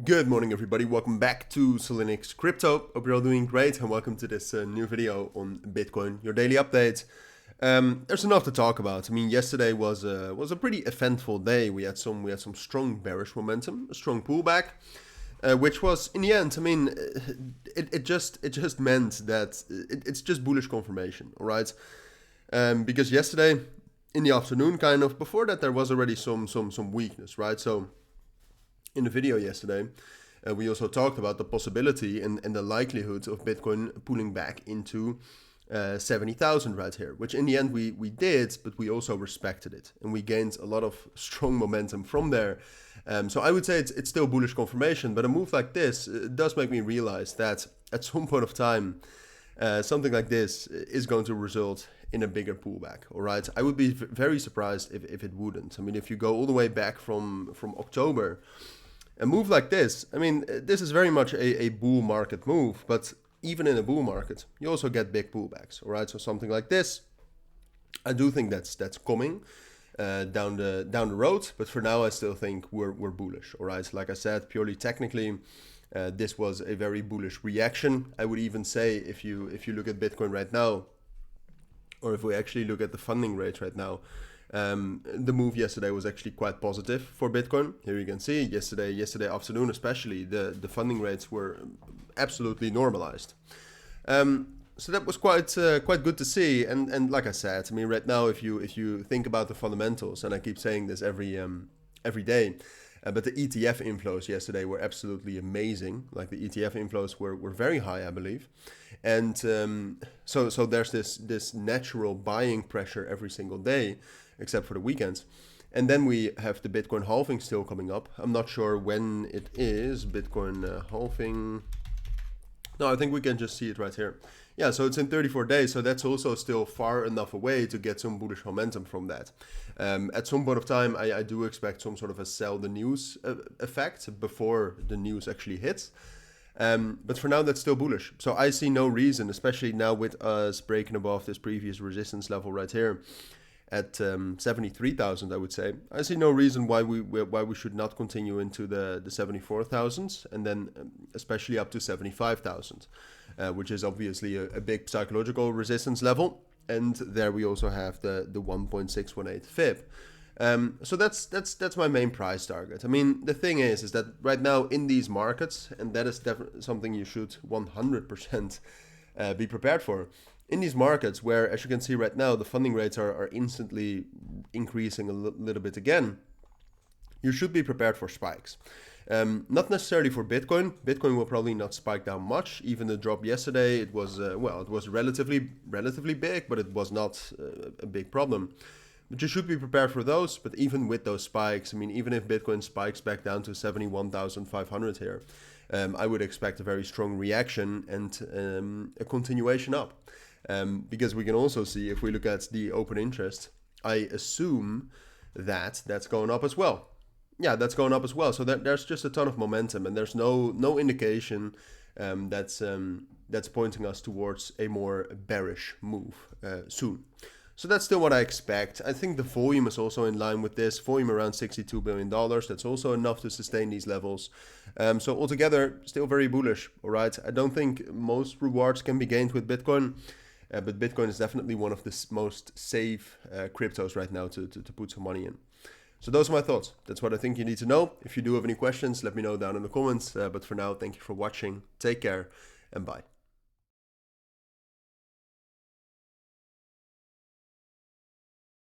Good morning, everybody. Welcome back to Cilinix Crypto. Hope you're all doing great, and welcome to this new video on Bitcoin, your daily update. There's enough to talk about. I mean, yesterday was a pretty eventful day. We had some strong bearish momentum, a strong pullback, which was in the end. I mean, it just meant that it's just bullish confirmation, all right? Because yesterday in the afternoon, kind of before that, there was already some weakness, right? So in the video yesterday, we also talked about the possibility and the likelihood of Bitcoin pulling back into 70,000 right here, which in the end we did, but we also respected it and we gained a lot of strong momentum from there. So I would say it's still bullish confirmation, but a move like this does make me realize that at some point of time, something like this is going to result in a bigger pullback. All right, I would be very surprised if it wouldn't. I mean, if you go all the way back from October, a move like this, I mean, this is very much a bull market move, but even in a bull market, you also get big pullbacks, all right? So something like this, I do think that's coming down the road, but for now, I still think we're bullish, all right? Like I said, purely technically, this was a very bullish reaction. I would even say if you look at Bitcoin right now, or if we actually look at the funding rate right now, the move yesterday was actually quite positive for Bitcoin. Here you can see yesterday afternoon especially, the funding rates were absolutely normalized. So that was quite good to see. And like I said, I mean, right now, if you think about the fundamentals, and I keep saying this every day, but the ETF inflows yesterday were absolutely amazing. Like the ETF inflows were very high, I believe. And so there's this natural buying pressure every single day, except for the weekends. And then we have the Bitcoin halving still coming up. I'm not sure when it is, Bitcoin halving. No, I think we can just see it right here. Yeah, so it's in 34 days, so that's also still far enough away to get some bullish momentum from that. At some point of time, I do expect some sort of a sell the news effect before the news actually hits. But for now, that's still bullish. So I see no reason, especially now with us breaking above this previous resistance level right here at 73,000, I would say. I see no reason why we should not continue into the 74,000s and then especially up to 75,000, which is obviously a big psychological resistance level. And there we also have the 1.618 fib. So that's my main price target. I mean, the thing is that right now in these markets, and that is definitely something you should 100% be prepared for. In these markets where, as you can see right now, the funding rates are instantly increasing a little bit again, you should be prepared for spikes. Not necessarily for Bitcoin. Bitcoin will probably not spike down much. Even the drop yesterday, it was relatively big, but it was not a big problem. But you should be prepared for those. But even with those spikes, I mean, even if Bitcoin spikes back down to 71,500 here, I would expect a very strong reaction and a continuation up. Because we can also see, if we look at the open interest, I assume that that's going up as well. Yeah, that's going up as well. So there's just a ton of momentum, and there's no indication that's pointing us towards a more bearish move soon. So that's still what I expect. I think the volume is also in line with this. Volume around $62 billion. That's also enough to sustain these levels. So altogether, still very bullish. All right. I don't think most rewards can be gained with Bitcoin. But Bitcoin is definitely one of the most safe cryptos right now to put some money in. So those are my thoughts. That's what I think you need to know. If you do have any questions, let me know down in the comments. But for now, thank you for watching. Take care and bye.